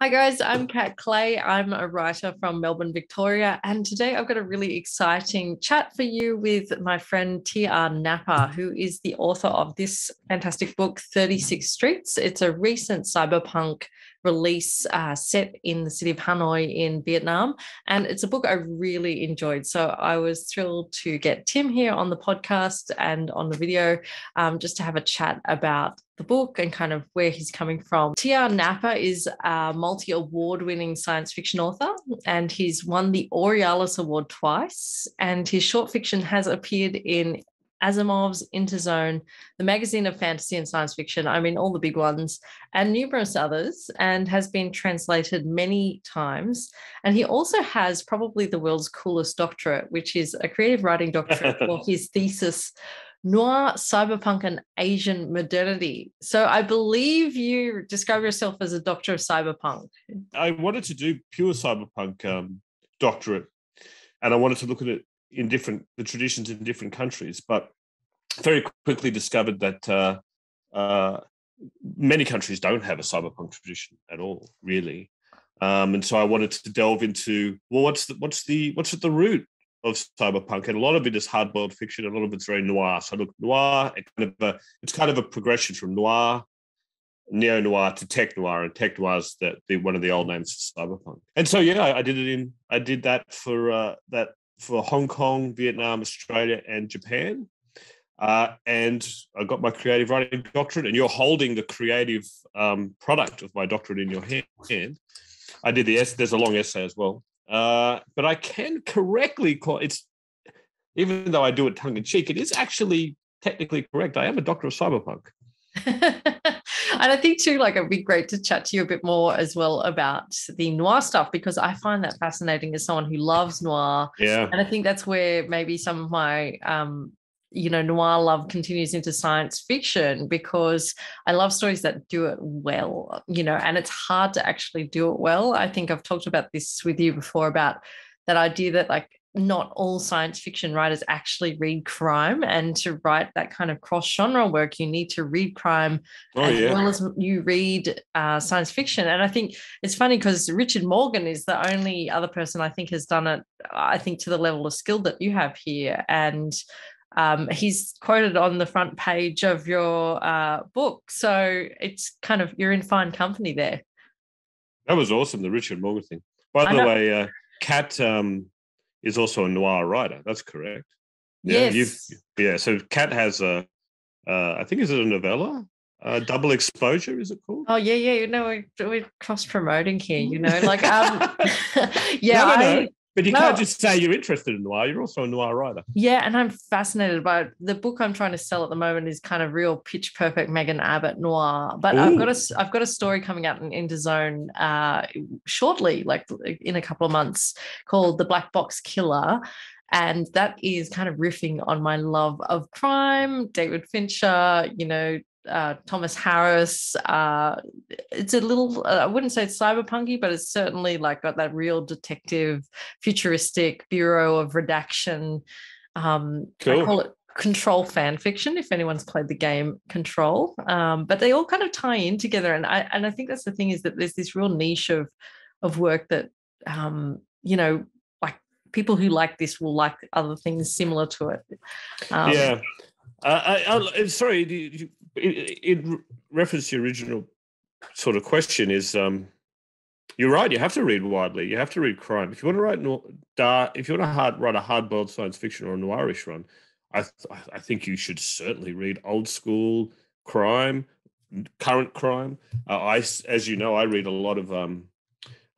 Hi guys, I'm Kat Clay. I'm a writer from Melbourne, Victoria, and today I've got a really exciting chat for you with my friend T.R. Napa, who is the author of this fantastic book, 36 Streets. It's a recent cyberpunk release set in the city of Ha Noi in Vietnam, and it's a book I really enjoyed. So I was thrilled to get Tim here on the podcast and on the video just to have a chat about the book and kind of where he's coming from. T.R. Napa is a multi-award-winning science fiction author, and he's won the Aurealis Award twice, and his short fiction has appeared in Asimov's Interzone, the magazine of fantasy and science fiction, I mean, all the big ones, and numerous others, and has been translated many times. And he also has probably the world's coolest doctorate, which is a creative writing doctorate for his thesis, Noir, Cyberpunk, and Asian Modernity. So I believe you describe yourself as a doctor of cyberpunk. I wanted to do pure cyberpunk doctorate, and I wanted to look at it in the traditions in different countries, but very quickly discovered that many countries don't have a cyberpunk tradition at all, really. And so I wanted to delve into, well, what's at the root of cyberpunk, and a lot of it is hard-boiled fiction, a lot of it's very noir. So I look noir, it's kind of a progression from noir, neo-noir to tech noir, and tech noir is one of the old names for cyberpunk. And so I did that for Hong Kong, Vietnam, Australia, and Japan. And I got my creative writing doctorate, and you're holding the creative product of my doctorate in your hand. I did there's a long essay as well. But I can correctly call it's, even though I do it tongue in cheek, it is actually technically correct. I am a doctor of cyberpunk. And I think too, like, it'd be great to chat to you a bit more as well about the noir stuff, because I find that fascinating as someone who loves noir. Yeah. And I think that's where maybe some of my noir love continues into science fiction, because I love stories that do it well, and it's hard to actually do it well. I think I've talked about this with you before, about that idea that, like, not all science fiction writers actually read crime, and to write that kind of cross-genre work, you need to read crime well as you read science fiction. And I think it's funny because Richard Morgan is the only other person I think has done it, I think, to the level of skill that you have here. And he's quoted on the front page of your book. So it's kind of, you're in fine company there. That was awesome, the Richard Morgan thing. By the way, Kat is also a noir writer. That's correct. Yes. So Kat has I think, is it a novella? Double Exposure, is it called? Oh, yeah. We're cross-promoting here, like, No. But you can't just say you're interested in noir. You're also a noir writer. Yeah, and I'm fascinated by it. The book I'm trying to sell at the moment is kind of real pitch perfect Megan Abbott noir. But I've got a story coming out in Interzone shortly, like in a couple of months, called The Black Box Killer. And that is kind of riffing on my love of crime, David Fincher, Thomas Harris. It's a little, I wouldn't say it's cyberpunky, but it's certainly like got that real detective, futuristic Bureau of Redaction. Cool. I call it control fan fiction, if anyone's played the game Control. But they all kind of tie in together. And I think that's the thing, is that there's this real niche of work that, like, people who like this will like other things similar to it. Sorry, in reference to your original sort of question, is you're right. You have to read widely. You have to read crime if you want to write a hard-boiled science fiction or a noirish run. I think you should certainly read old school crime, current crime. As you know, I read a lot of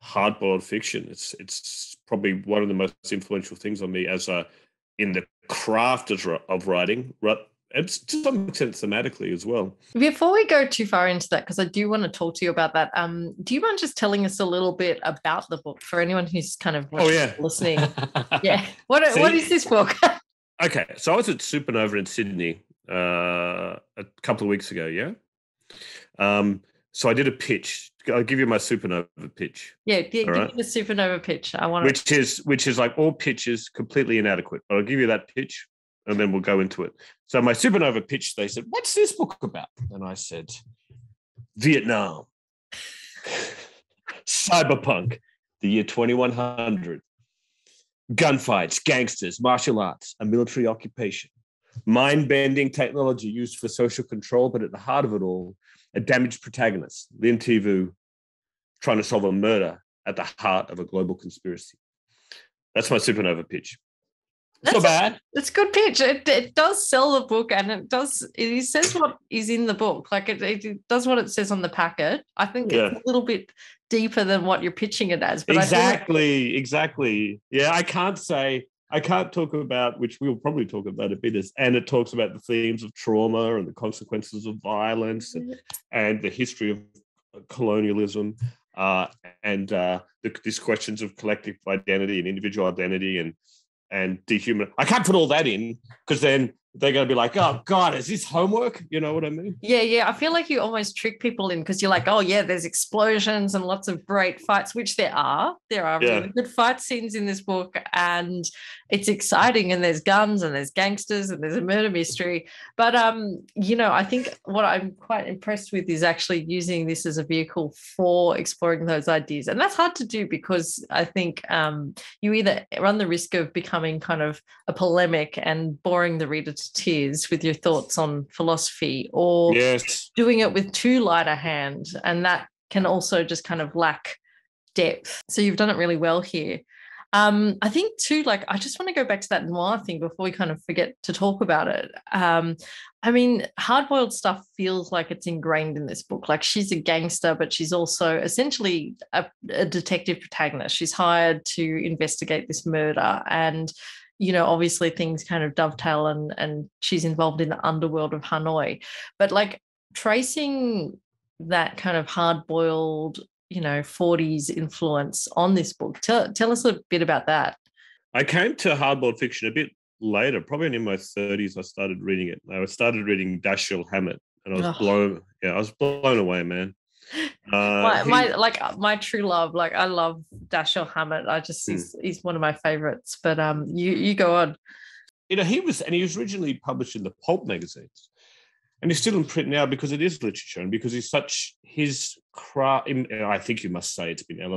hard-boiled fiction. It's probably one of the most influential things on me in the craft of writing. And to some extent thematically as well. Before we go too far into that, because I do want to talk to you about that, do you mind just telling us a little bit about the book for anyone who's kind of listening? Yeah. What is this book? Okay, so I was at Supernova in Sydney a couple of weeks ago, so I did a pitch. I'll give you my Supernova pitch. Yeah, give me the Supernova pitch. Which is like all pitches completely inadequate, but I'll give you that pitch, and then we'll go into it. So my Supernova pitch, they said, "What's this book about?" And I said, "Vietnam, Cyberpunk, the year 2100. Gunfights, gangsters, martial arts, a military occupation. Mind-bending technology used for social control, but at the heart of it all, a damaged protagonist, Lin Tivu, trying to solve a murder at the heart of a global conspiracy. That's my supernova pitch. It's not bad. It's a good pitch. It does sell the book, and it says what is in the book. Like it does what it says on the packet. I think it's a little bit deeper than what you're pitching it as. But exactly. Yeah, I can't talk about, which we'll probably talk about a bit, and it talks about the themes of trauma and the consequences of violence and the history of colonialism and these questions of collective identity and individual identity and dehuman. I can't put all that in because then they're going to be like, oh, God, is this homework? You know what I mean? Yeah. I feel like you almost trick people in because you're like, oh, yeah, there's explosions and lots of great fights, which there are. There are really good fight scenes in this book, and it's exciting, and there's guns and there's gangsters and there's a murder mystery. But, I think what I'm quite impressed with is actually using this as a vehicle for exploring those ideas. And that's hard to do because I think you either run the risk of becoming kind of a polemic and boring the reader to tears with your thoughts on philosophy, or doing it with too light a hand, and that can also just kind of lack depth. So you've done it really well here. I think too, like, I just want to go back to that noir thing before we kind of forget to talk about it. I mean, hard-boiled stuff feels like it's ingrained in this book. Like, she's a gangster, but she's also essentially a detective protagonist. She's hired to investigate this murder, and obviously things kind of dovetail, and she's involved in the underworld of Ha Noi. But like tracing that kind of hard-boiled, 40s influence on this book, tell us a bit about that. I came to hard-boiled fiction a bit later, probably in my 30s. I started reading it. I started reading Dashiell Hammett, and I was blown away, man. My true love, like I love Dashiell Hammett. He's one of my favorites. But you go on. He was originally published in the pulp magazines, and he's still in print now because it is literature, and because his craft. I think you must say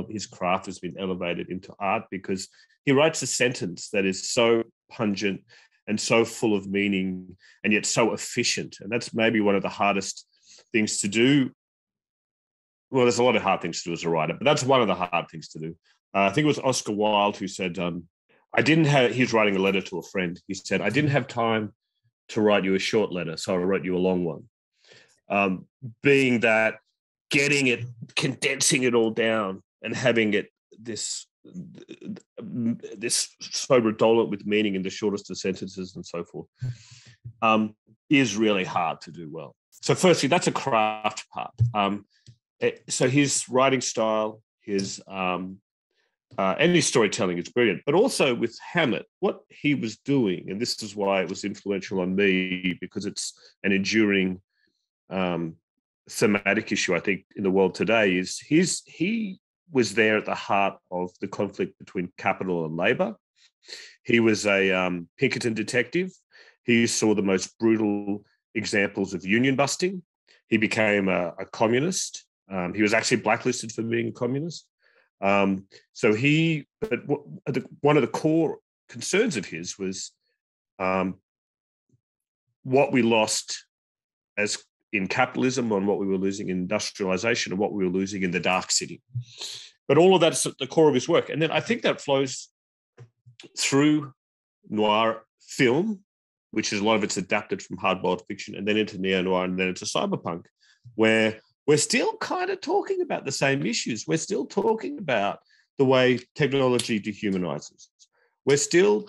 his craft has been elevated into art, because he writes a sentence that is so pungent and so full of meaning, and yet so efficient, and that's maybe one of the hardest things to do. Well, there's a lot of hard things to do as a writer, but that's one of the hard things to do. I think it was Oscar Wilde who said, he was writing a letter to a friend. He said, I didn't have time to write you a short letter, so I wrote you a long one. Being that, getting it, condensing it all down and having it this so redolent with meaning in the shortest of sentences and so forth, is really hard to do well. So firstly, that's a craft part. So his writing style, his storytelling is brilliant. But also with Hammett, what he was doing, and this is why it was influential on me, because it's an enduring thematic issue, I think, in the world today, is he was there at the heart of the conflict between capital and labor. He was a Pinkerton detective. He saw the most brutal examples of union busting. He became a communist. He was actually blacklisted for being a communist. But one of the core concerns of his was what we lost as in capitalism, and what we were losing in industrialization, and what we were losing in the dark city. But all of that's at the core of his work. And then I think that flows through noir film, which is a lot of it's adapted from hard-boiled fiction, and then into neo-noir, and then into cyberpunk, where we're still kind of talking about the same issues. We're still talking about the way technology dehumanizes. We're still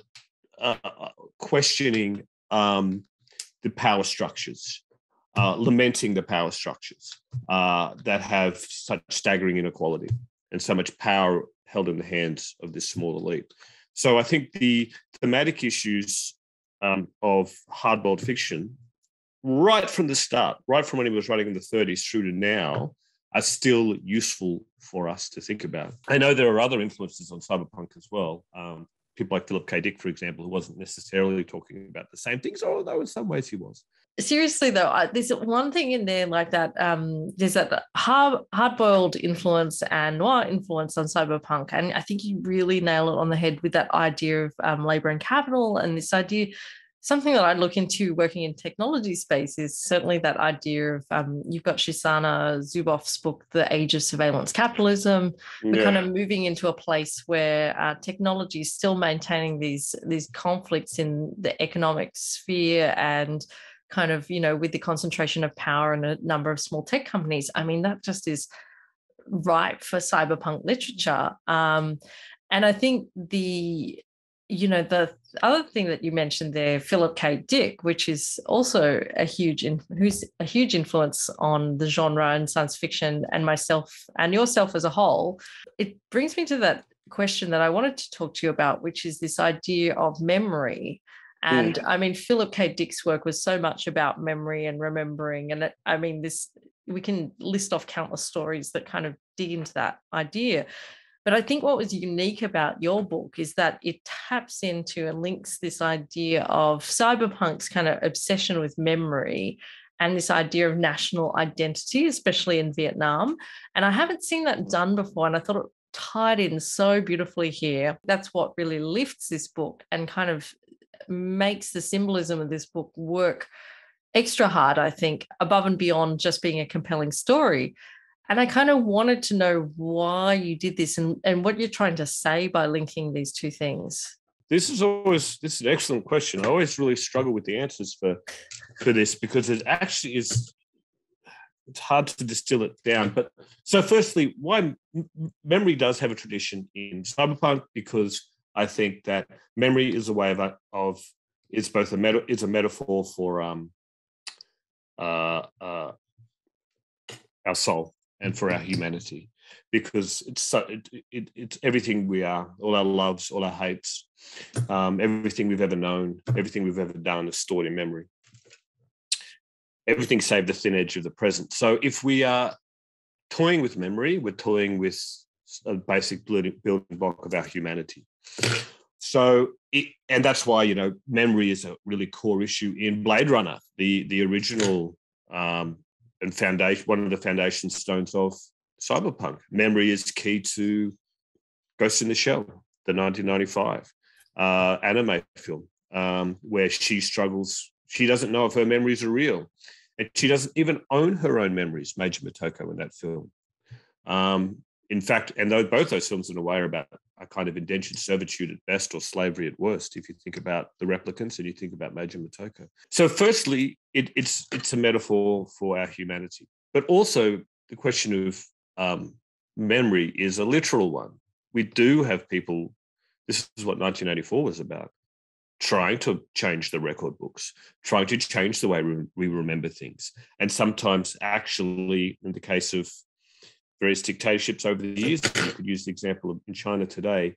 questioning the power structures, lamenting the power structures that have such staggering inequality and so much power held in the hands of this small elite. So I think the thematic issues of hard-boiled fiction, right from the start, right from when he was writing in the 30s through to now, are still useful for us to think about. I know there are other influences on cyberpunk as well. people like Philip K. Dick, for example, who wasn't necessarily talking about the same things, although in some ways he was. Seriously though, there's one thing in there like that. There's that hard-boiled influence and noir influence on cyberpunk, and I think you really nail it on the head with that idea of labor and capital, and this idea. Something that I look into working in technology space is certainly that idea of you've got Shoshana Zuboff's book, The Age of Surveillance Capitalism. We're kind of moving into a place where technology is still maintaining these conflicts in the economic sphere and kind of, with the concentration of power and a number of small tech companies. I mean, that just is ripe for cyberpunk literature. And I think the other thing that you mentioned there, Philip K. Dick, which is also who's a huge influence on the genre and science fiction and myself and yourself as a whole, it brings me to that question that I wanted to talk to you about, which is this idea of memory. And I mean, Philip K. Dick's work was so much about memory and remembering. And we can list off countless stories that kind of dig into that idea. But I think what was unique about your book is that it taps into and links this idea of cyberpunk's kind of obsession with memory and this idea of national identity, especially in Vietnam. And I haven't seen that done before, and I thought it tied in so beautifully here. That's what really lifts this book and kind of makes the symbolism of this book work extra hard, I think, above and beyond just being a compelling story. And I kind of wanted to know why you did this and what you're trying to say by linking these two things. This is an excellent question. I always really struggle with the answers for this because it actually is, it's hard to distill it down. But so firstly, why memory does have a tradition in cyberpunk, because I think that memory is a way of it's both it's a metaphor for our soul and for our humanity, because it's everything we are, all our loves, all our hates, everything we've ever known, everything we've ever done is stored in memory. Everything save the thin edge of the present. So if we are toying with memory, we're toying with a basic building block of our humanity. So, and that's why, memory is a really core issue in Blade Runner, the original and foundation, one of the foundation stones of cyberpunk. Memory is key to Ghost in the Shell, the 1995 anime film, where she struggles. She doesn't know if her memories are real, and she doesn't even own her own memories, Major Motoko, in that film. In fact, and both those films in a way are about a kind of indentured servitude at best or slavery at worst, if you think about the replicants and you think about Major Motoko. So firstly, it's a metaphor for our humanity. But also the question of memory is a literal one. We do have people, this is what 1984 was about, trying to change the record books, trying to change the way we remember things. And sometimes actually, in the case of various dictatorships over the years, and you could use the example of in China today,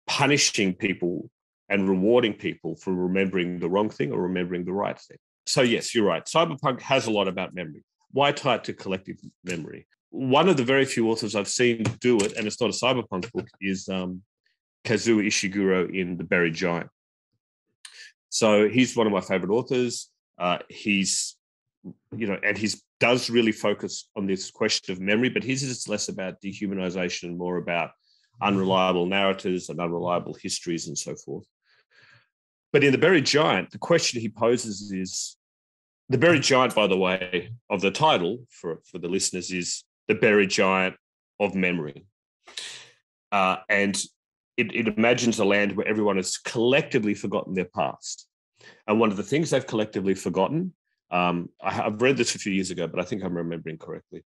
punishing people and rewarding people for remembering the wrong thing or remembering the right thing. So yes, you're right. Cyberpunk has a lot about memory. Why tie it to collective memory? One of the very few authors I've seen do it, and it's not a cyberpunk book, is Kazuo Ishiguro in The Buried Giant. So he's one of my favorite authors. He's does really focus on this question of memory, but his is less about dehumanization and more about unreliable narratives and unreliable histories and so forth. But in The Buried Giant, the question he poses is, The Buried Giant, by the way, of the title for the listeners, is The Buried Giant of Memory. And it imagines a land where everyone has collectively forgotten their past. And one of the things they've collectively forgotten, I've read this a few years ago, but I think I'm remembering correctly.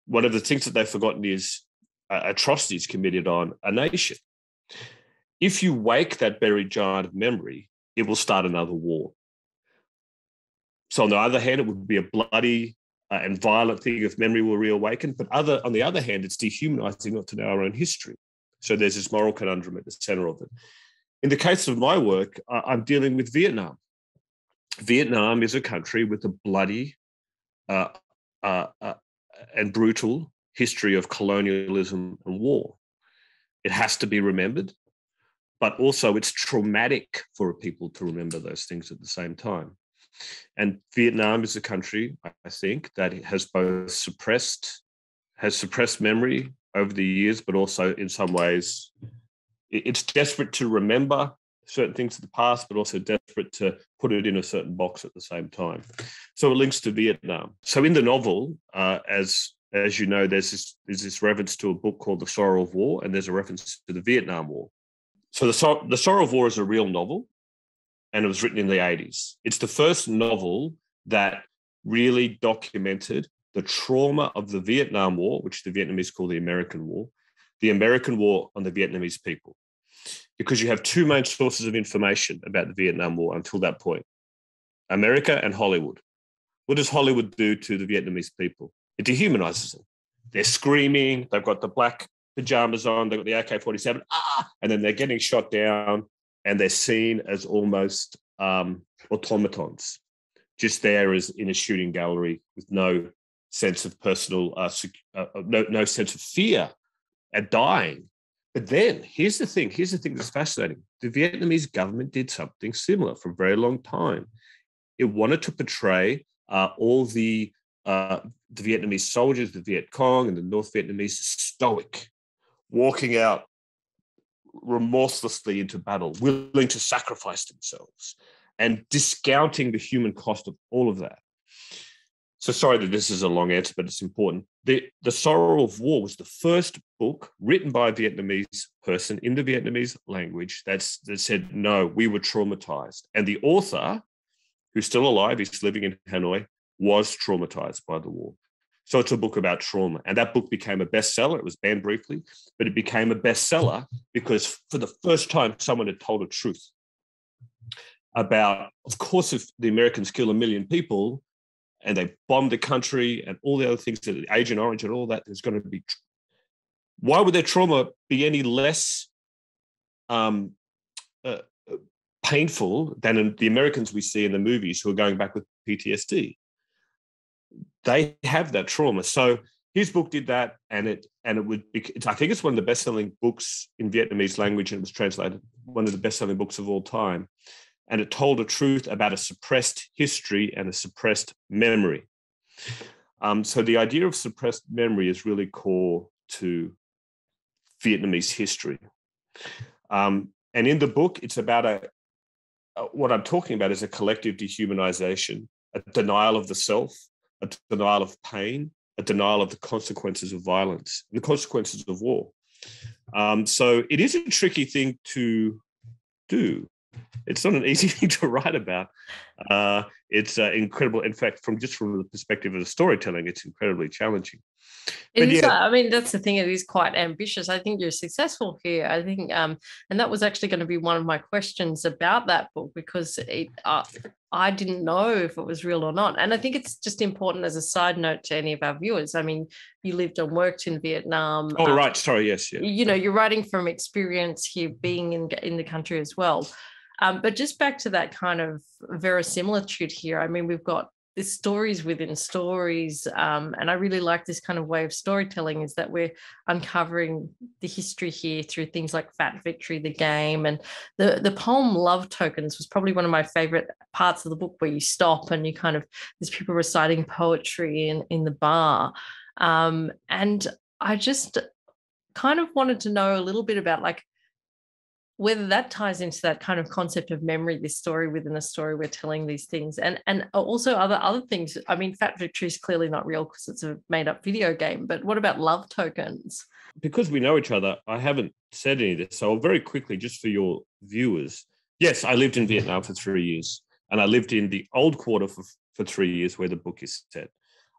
One of the things that they've forgotten is atrocities committed on a nation. If you wake that buried giant of memory, it will start another war. So on the other hand, it would be a bloody and violent thing if memory will reawaken. But on the other hand, it's dehumanizing not to know our own history. So there's this moral conundrum at the center of it. In the case of my work, I'm dealing with Vietnam. Vietnam is a country with a bloody and brutal history of colonialism and war. It has to be remembered. but also it's traumatic for people to remember those things at the same time. And Vietnam is a country, I think, that has both suppressed memory over the years, but also in some ways it's desperate to remember certain things of the past, but also desperate to put it in a certain box at the same time. So it links to Vietnam. So in the novel, as you know, there's this reference to a book called The Sorrow of War, and there's a reference to the Vietnam War. So the Sorrow of War is a real novel, and it was written in the 80s. It's the first novel that really documented the trauma of the Vietnam War, which the Vietnamese call the American War on the Vietnamese people. Because you have two main sources of information about the Vietnam War until that point, America and Hollywood. What does Hollywood do to the Vietnamese people? It dehumanizes them. They're screaming, they've got the black pajamas on, they've got the AK-47, and then they're getting shot down, and they're seen as almost automatons, just there as in a shooting gallery with no sense of personal, no sense of fear at dying. But then here's the thing that's fascinating. The Vietnamese government did something similar for a very long time. It wanted to portray all the Vietnamese soldiers, the Viet Cong and the North Vietnamese, stoic, walking out remorselessly into battle, willing to sacrifice themselves, and discounting the human cost of all of that. So sorry that this is a long answer, but it's important. The Sorrow of War was the first book written by a Vietnamese person in the Vietnamese language that said, no, we were traumatized. And the author, who's still alive, he's living in Ha Noi, was traumatized by the war. So it's a book about trauma. And that book became a bestseller. It was banned briefly, but it became a bestseller because for the first time, someone had told a truth about, of course, if the Americans kill 1 million people, and they bombed the country and all the other things, that Agent Orange and all that, there's going to be... Why would their trauma be any less painful than the Americans we see in the movies who are going back with PTSD? They have that trauma. So his book did that, and I think it's one of the best-selling books in Vietnamese language, and it was translated, one of the best-selling books of all time. And it told a truth about a suppressed history and a suppressed memory. So the idea of suppressed memory is really core to Vietnamese history. And in the book, it's about what I'm talking about is a collective dehumanization, a denial of the self, a denial of pain, a denial of the consequences of violence, and the consequences of war. So it is a tricky thing to do. It's not an easy thing to write about. It's incredible. In fact, from the perspective of the storytelling, it's incredibly challenging. It is, I mean, that's the thing. It is quite ambitious. I think you're successful here. I think, and that was actually going to be one of my questions about that book, because I didn't know if it was real or not. And I think it's just important as a side note to any of our viewers. I mean, you lived and worked in Vietnam. Oh, right. Sorry. Yes. Yeah. You know, you're writing from experience here, being in the country as well. But just back to that kind of verisimilitude here. I mean, we've got these stories within stories. And I really like this kind of way of storytelling, is that we're uncovering the history here through things like Fat Victory, the game. And the poem Love Tokens was probably one of my favorite parts of the book, where you stop and you kind of, there's people reciting poetry in the bar. And I just kind of wanted to know a little bit about, like, whether that ties into that kind of concept of memory, this story within a story, we're telling these things, and also other things. I mean, Fat Victory is clearly not real because it's a made-up video game, but what about Love Tokens? Because we know each other, I haven't said any of this, so I'll very quickly, just for your viewers. Yes, I lived in Vietnam for 3 years, and I lived in the old quarter for 3 years where the book is set.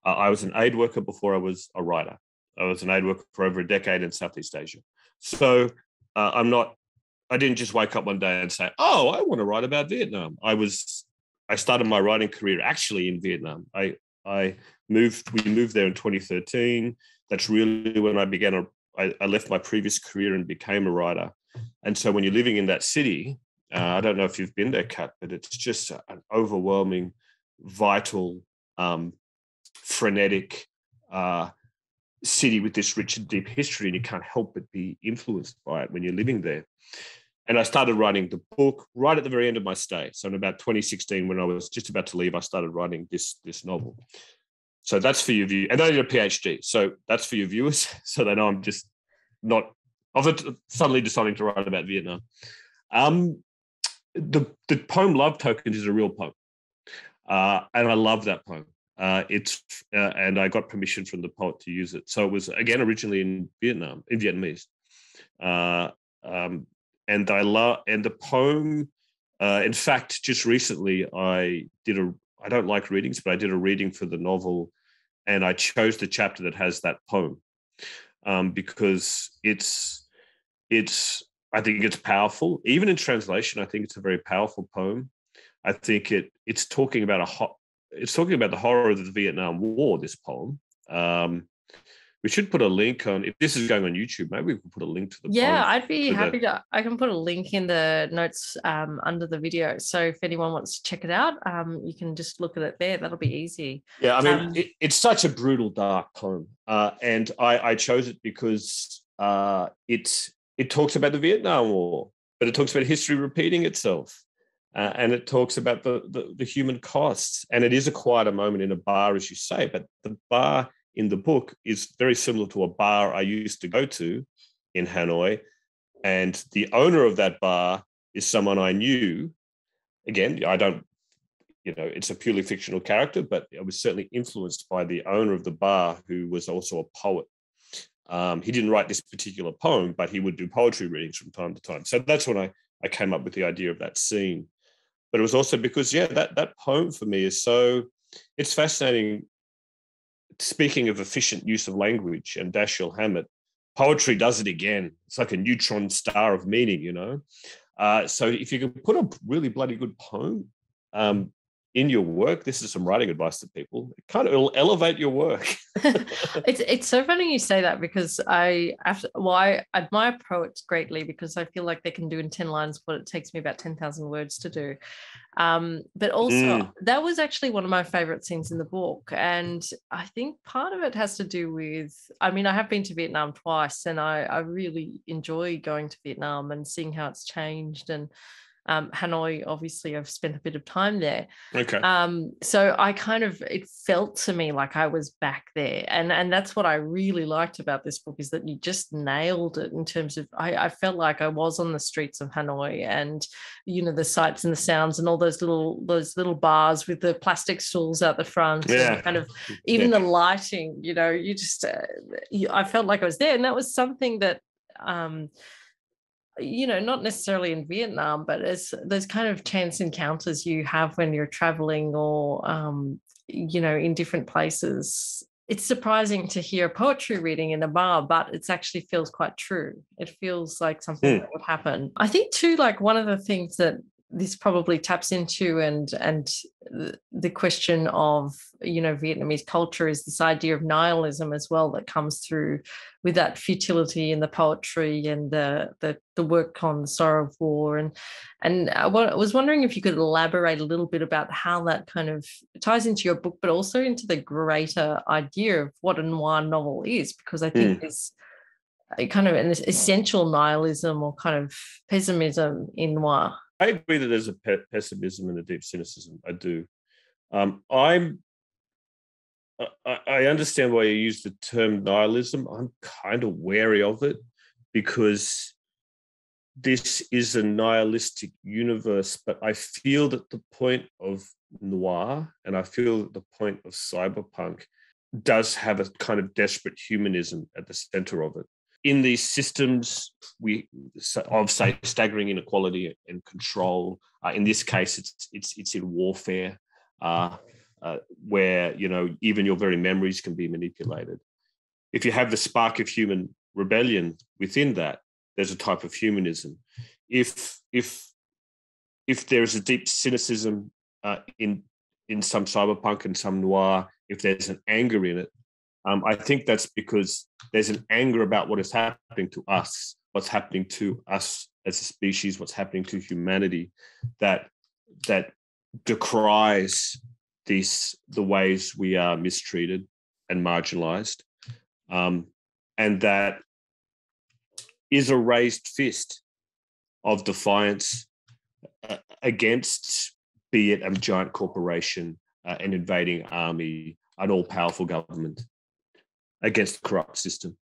I was an aid worker before I was a writer. I was an aid worker for over a decade in Southeast Asia. So I didn't just wake up one day and say, oh, I want to write about Vietnam. I started my writing career actually in Vietnam. We moved there in 2013. That's really when I left my previous career and became a writer. And so when you're living in that city, I don't know if you've been there, Kat, but it's just an overwhelming, vital, frenetic city with this rich and deep history, and you can't help but be influenced by it when you're living there. And I started writing the book right at the very end of my stay. So in about 2016, when I was just about to leave, I started writing this novel. So that's for your view. And I did a PhD. So that's for your viewers. So they know I'm just not suddenly deciding to write about Vietnam. The poem Love Tokens is a real poem. And I love that poem. And I got permission from the poet to use it. So it was, again, originally in Vietnamese. And the poem, in fact, just recently I don't like readings, but I did a reading for the novel, and I chose the chapter that has that poem because I think it's powerful. Even in translation, I think it's a very powerful poem. I think it's talking about the horror of the Vietnam War, this poem. We should put a link on, if this is going on YouTube, maybe we can put a link to the poem. Yeah, I'd be happy to. I can put a link in the notes under the video. So if anyone wants to check it out, you can just look at it there. That'll be easy. Yeah, I mean, it's such a brutal, dark poem. And I chose it because it talks about the Vietnam War, but it talks about history repeating itself. And it talks about the human costs. And it is a quieter moment in a bar, as you say, but the bar in the book is very similar to a bar I used to go to in Ha Noi. And the owner of that bar is someone I knew. Again, it's a purely fictional character, but I was certainly influenced by the owner of the bar, who was also a poet. He didn't write this particular poem, but he would do poetry readings from time to time. So that's when I came up with the idea of that scene. But it was also because, that poem for me is it's fascinating. Speaking of efficient use of language and Dashiell Hammett, poetry does it again. It's like a neutron star of meaning, So if you can put a really bloody good poem in your work, this is some writing advice to people, it'll elevate your work. It's so funny you say that, because I admire poets greatly, because I feel like they can do in 10 lines what it takes me about 10,000 words to do. But also that was actually one of my favorite scenes in the book. And I think part of it has to do with, I have been to Vietnam twice, and I really enjoy going to Vietnam and seeing how it's changed. And Ha Noi, obviously, I've spent a bit of time there. Okay. So it felt to me like I was back there. And that's what I really liked about this book, is that you just nailed it in terms of, I felt like I was on the streets of Ha Noi, and, the sights and the sounds and all those little bars with the plastic stools out the front. Yeah. And even the lighting, I felt like I was there. And that was something that, not necessarily in Vietnam, but as those kind of chance encounters you have when you're traveling or, in different places. It's surprising to hear a poetry reading in a bar, but it actually feels quite true. It feels like something that would happen. I think too, like one of the things that this probably taps into, and the question of, Vietnamese culture, is this idea of nihilism as well, that comes through with that futility in the poetry and the work on the sorrow of war. And I was wondering if you could elaborate a little bit about how that kind of ties into your book, but also into the greater idea of what a noir novel is, because I think there's a kind of an essential nihilism or kind of pessimism in noir. I agree that there's a pessimism and a deep cynicism. I do. I understand why you use the term nihilism. I'm kind of wary of it, because this is a nihilistic universe, but I feel that the point of noir, and I feel that the point of cyberpunk, does have a kind of desperate humanism at the center of it. In these systems of, say, staggering inequality and control, in this case, it's in warfare, where even your very memories can be manipulated. If you have the spark of human rebellion within that, there's a type of humanism. If there is a deep cynicism in some cyberpunk and some noir, if there's an anger in it, I think that's because there's an anger about what is happening to us, what's happening to us as a species, what's happening to humanity, that decries the ways we are mistreated and marginalized, and that is a raised fist of defiance against, be it a giant corporation, an invading army, an all-powerful government, against the corrupt system.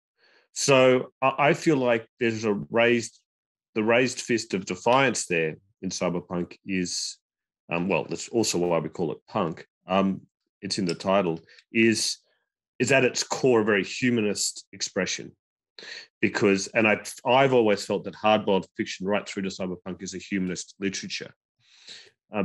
So I feel like there's the raised fist of defiance there in cyberpunk is, that's also why we call it punk. It's in the title, is at its core a very humanist expression. Because, and I've always felt that hardboiled fiction right through to cyberpunk is a humanist literature,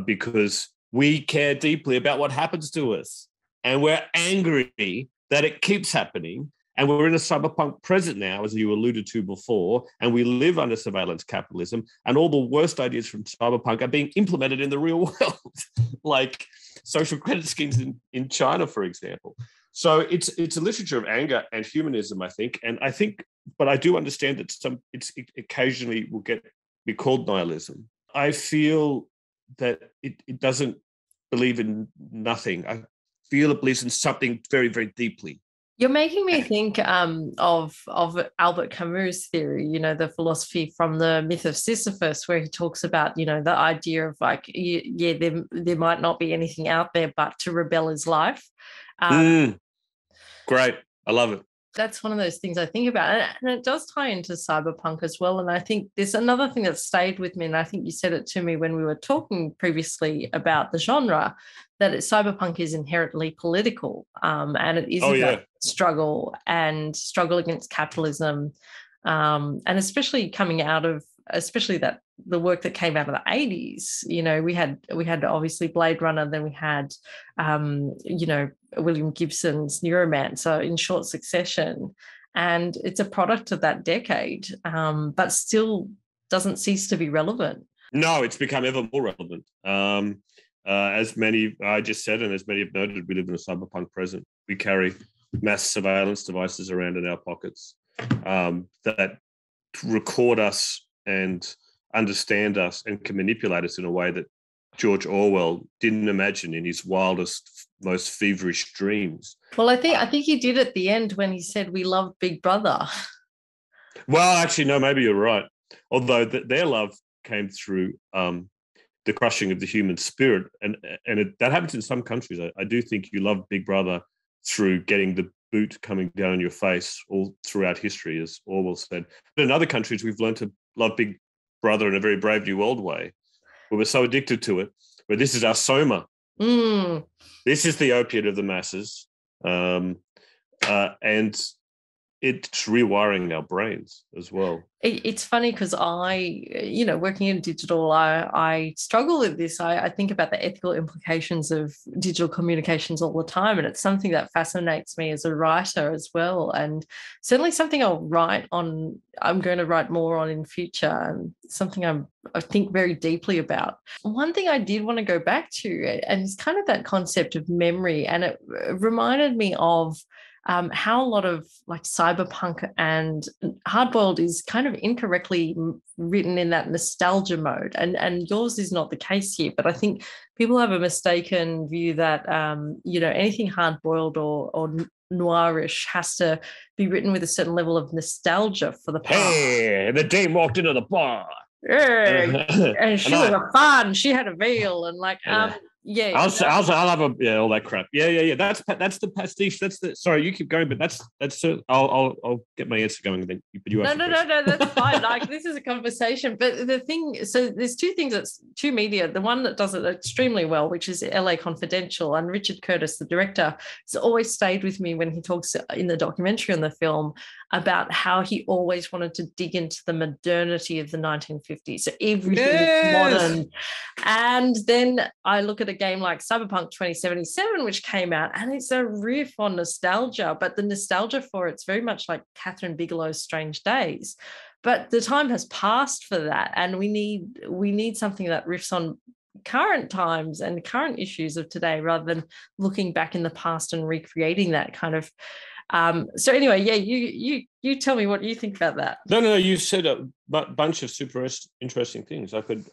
because we care deeply about what happens to us, and we're angry that it keeps happening. And we're in a cyberpunk present now, as you alluded to before, and we live under surveillance capitalism, and all the worst ideas from cyberpunk are being implemented in the real world, like social credit schemes in China, for example. So it's a literature of anger and humanism, I think. And I think, but I do understand that it occasionally will be called nihilism. I feel that it doesn't believe in nothing. I feel it believes in something very, very deeply. You're making me think of Albert Camus' theory, the philosophy from the myth of Sisyphus, where he talks about, the idea of like, there might not be anything out there, but to rebel is life. Great. I love it. That's one of those things I think about. And it does tie into cyberpunk as well. And I think there's another thing that stayed with me, and I think you said it to me when we were talking previously about the genre, that cyberpunk is inherently political, and it is about struggle against capitalism, and especially coming out of, that the work that came out of the 80s. We had obviously Blade Runner, then we had William Gibson's Neuromancer in short succession, and it's a product of that decade, but still doesn't cease to be relevant. No, it's become ever more relevant. As many I just said, and as many have noted, we live in a cyberpunk present. We carry mass surveillance devices around in our pockets that record us and understand us and can manipulate us in a way that George Orwell didn't imagine in his wildest, most feverish dreams. Well, I think he did at the end when he said, "We love Big Brother." Well, actually, no, maybe you're right. Although their love came through the crushing of the human spirit, and that happens in some countries. I do think you love Big Brother through getting the boot coming down on your face all throughout history, as Orwell said. But in other countries, we've learned to love Big Brother in a very Brave New World way, where we're so addicted to it, where this is our soma. This is the opiate of the masses, and it's rewiring our brains as well. It's funny because working in digital, I struggle with this. I think about the ethical implications of digital communications all the time, and it's something that fascinates me as a writer as well, and certainly something I'm going to write more on in future, and something I think very deeply about. One thing I did want to go back to, and it's kind of that concept of memory, and it reminded me of how a lot of like cyberpunk and hardboiled is kind of incorrectly written in that nostalgia mode, and yours is not the case here. But I think people have a mistaken view that anything hardboiled or noirish has to be written with a certain level of nostalgia for the past. Hey, the dame walked into the bar. Yeah, and she was a fun. She had a veil, and like I'll have all that crap. Yeah. That's the pastiche. Sorry, you keep going, but that's. I'll get my answer going. Then, but you. No. That's fine. Like, this is a conversation. But the thing, so there's two things. That's two media. The one that does it extremely well, which is LA Confidential, and Richard Curtis, the director, has always stayed with me when he talks in the documentary on the film about how he always wanted to dig into the modernity of the 1950s. So everything is modern. And then I look at a game like Cyberpunk 2077, which came out, and it's a riff on nostalgia, but the nostalgia for it's very much like Catherine Bigelow's Strange Days. But the time has passed for that, and we need something that riffs on current times and current issues of today, rather than looking back in the past and recreating that kind of. So anyway, you tell me what you think about that. No, you said a bunch of super interesting things. I could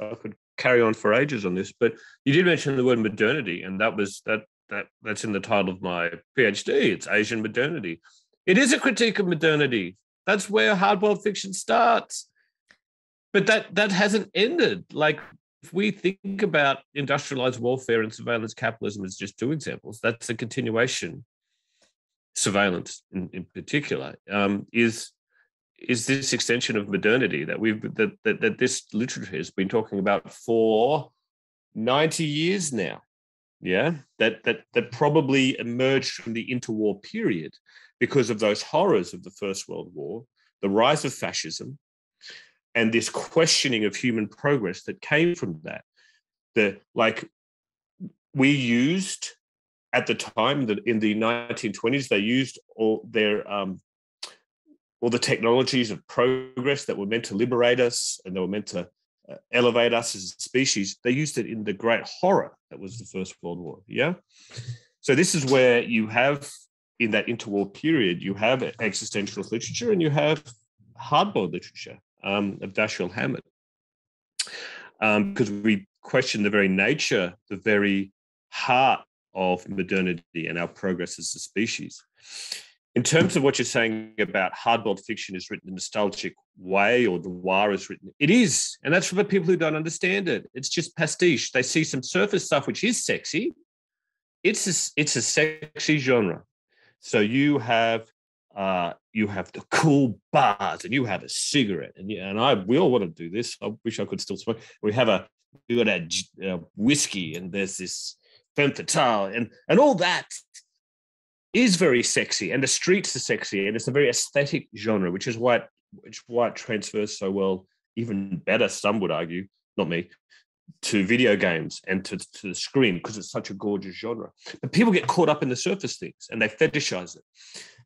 carry on for ages on this, but you did mention the word modernity, and that's in the title of my PhD. It's Asian modernity. It is a critique of modernity. That's where hardboiled fiction starts. But that hasn't ended. Like, if we think about industrialized warfare and surveillance capitalism as just two examples, that's a continuation. Surveillance, in particular, is this extension of modernity that this literature has been talking about for 90 years now. Yeah, that probably emerged from the interwar period because of those horrors of the First World War, the rise of fascism, and this questioning of human progress that came from that. We used at the time that in the 1920s, they used all the technologies of progress that were meant to liberate us and they were meant to elevate us as a species. They used it in the great horror that was the First World War. Yeah. So this is where you have, in that interwar period, you have existentialist literature and you have hardboiled literature of Dashiell Hammett, because we question the very nature, the very heart of modernity and our progress as a species. In terms of what you're saying about hardboiled fiction is written in a nostalgic way, or noir is written, it is. And that's for the people who don't understand it. It's just pastiche. They see some surface stuff, which is sexy. It's a sexy genre. So you have the cool bars and you have a cigarette. And we all want to do this. I wish I could still smoke. We got a whiskey and there's this femme fatale and all that is very sexy, and the streets are sexy, and it's a very aesthetic genre, which is why it transfers so well, even better, some would argue, not me, to video games and to the screen, because it's such a gorgeous genre. But people get caught up in the surface things and they fetishize it.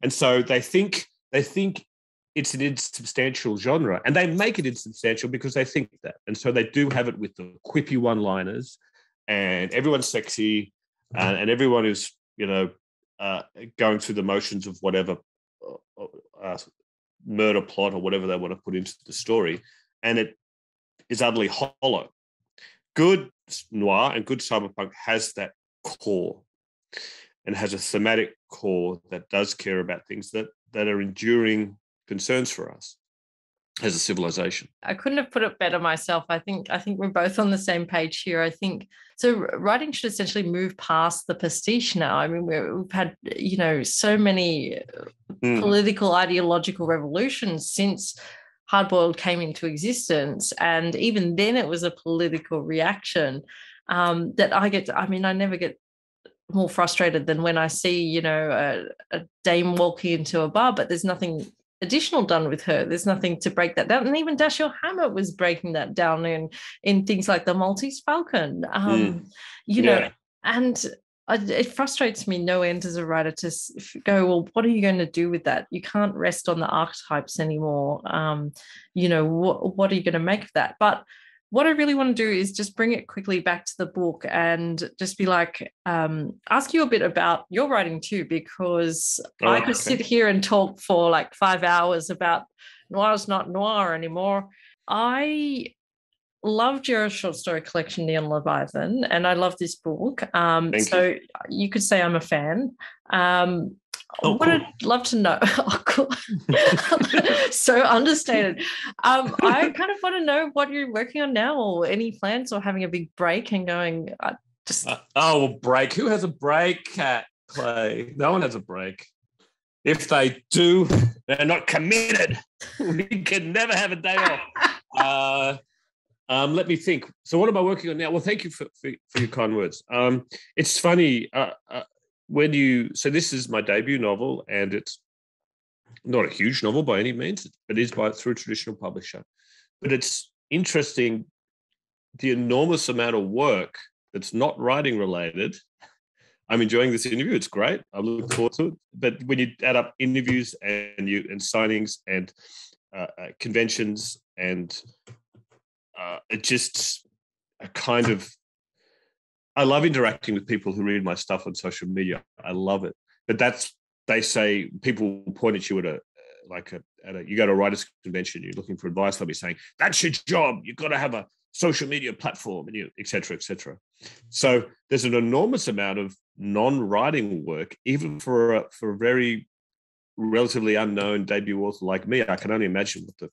And so they think it's an insubstantial genre, and they make it insubstantial because they think that. And so they do have it with the quippy one-liners, and everyone's sexy, and everyone is, going through the motions of whatever murder plot or whatever they want to put into the story, and it is utterly hollow. Good noir and good cyberpunk has that core and has a thematic core that does care about things that are enduring concerns for us as a civilization. I couldn't have put it better myself. I think we're both on the same page here. I think so. Writing should essentially move past the pastiche now. I mean, we've had, so many political, ideological revolutions since hardboiled came into existence, and even then it was a political reaction that I never get more frustrated than when I see, a dame walking into a bar, but there's nothing additional done with her. There's nothing to break that down. And even Dashiell Hammett was breaking that down in things like the Maltese Falcon, and it frustrates me no end as a writer to go, well, what are you going to do with that? You can't rest on the archetypes anymore. What are you going to make of that? But what I really want to do is just bring it quickly back to the book and just be like, ask you a bit about your writing too, because I could sit here and talk for like 5 hours about noir's not noir anymore. I loved your short story collection, Neon Leviathan, and I love this book. So you could say I'm a fan. I'd love to know. Oh, cool. So understated. I kind of want to know what you're working on now, or any plans, or having a big break and going. Break. Who has a break, Kat? Clay. No one has a break. If they do, they're not committed. We can never have a day off. Let me think. So what am I working on now? Well, thank you for your kind words. It's funny. So this is my debut novel, and it's not a huge novel by any means, but it is through a traditional publisher. But it's interesting, the enormous amount of work that's not writing related. I'm enjoying this interview. It's great. I look forward to it. But when you add up interviews and signings and conventions, and it just a kind of, I love interacting with people who read my stuff on social media. I love it. But they say, people point at you you go to a writers' convention, you're looking for advice, they'll be saying, that's your job. You've got to have a social media platform, and et cetera, et cetera. So there's an enormous amount of non-writing work, even for a very relatively unknown debut author like me. I can only imagine what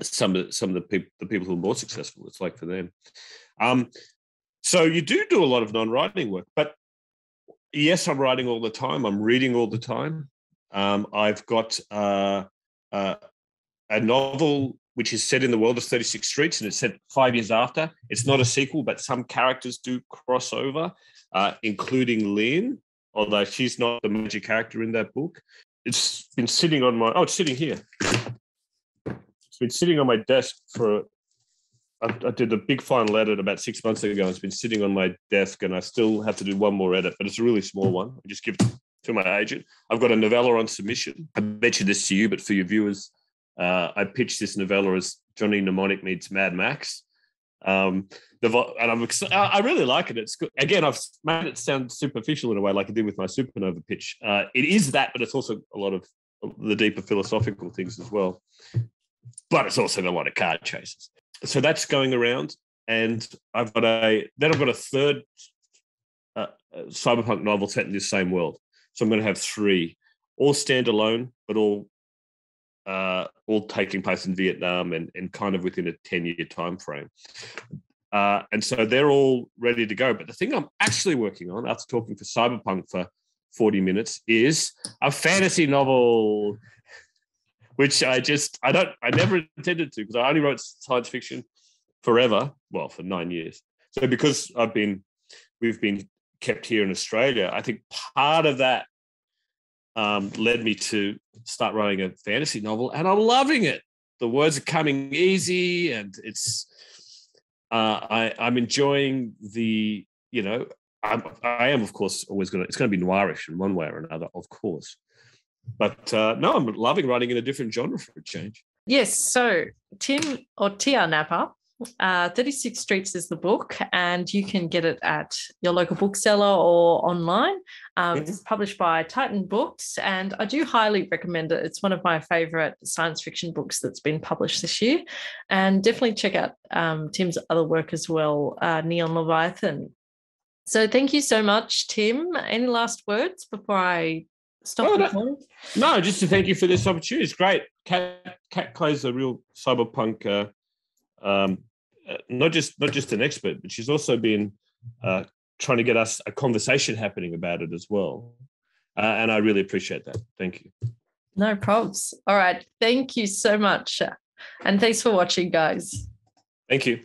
some of the people who are more successful. It's like for them. So you do a lot of non-writing work, but yes, I'm writing all the time. I'm reading all the time. I've got a novel which is set in the world of 36 Streets, and it's set 5 years after. It's not a sequel, but some characters do cross over, including Lynn, although she's not the major character in that book. It's been sitting on my... Oh, it's sitting here. It's been sitting on my desk for... I did a big final edit about 6 months ago. It's been sitting on my desk, and I still have to do one more edit, but it's a really small one. I just give it to my agent. I've got a novella on submission. I mentioned this to you, but for your viewers, I pitched this novella as Johnny Mnemonic meets Mad Max. And I really like it. It's good. Again, I've made it sound superficial in a way, like I did with my Supernova pitch. It is that, but it's also a lot of the deeper philosophical things as well. But it's also a lot of car chases. So that's going around, and I've got a third cyberpunk novel set in this same world. So I'm going to have 3, all standalone, but all taking place in Vietnam and kind of within a 10-year time frame. And so they're all ready to go. But the thing I'm actually working on, after talking for Cyberpunk for 40 minutes, is a fantasy novel, which I never intended to, because I only wrote science fiction forever, well, for 9 years. So because we've been kept here in Australia, I think part of that led me to start writing a fantasy novel, and I'm loving it. The words are coming easy, and it's I'm enjoying the, I am, of course, always it's going to be noirish in one way or another, of course. But no, I'm loving writing in a different genre for a change. Yes. So Tim or T.R. Napa, 36 Streets is the book, and you can get it at your local bookseller or online. It's published by Titan Books, and I do highly recommend it. It's one of my favourite science fiction books that's been published this year. And definitely check out Tim's other work as well, Neon Leviathan. So thank you so much, Tim. Any last words before I stop recording? No, just to thank you for this opportunity. It's great. Kat Clay's a real cyberpunk, not just an expert, but she's also been trying to get us a conversation happening about it as well. And I really appreciate that. Thank you. No problems. All right. Thank you so much. And thanks for watching, guys. Thank you.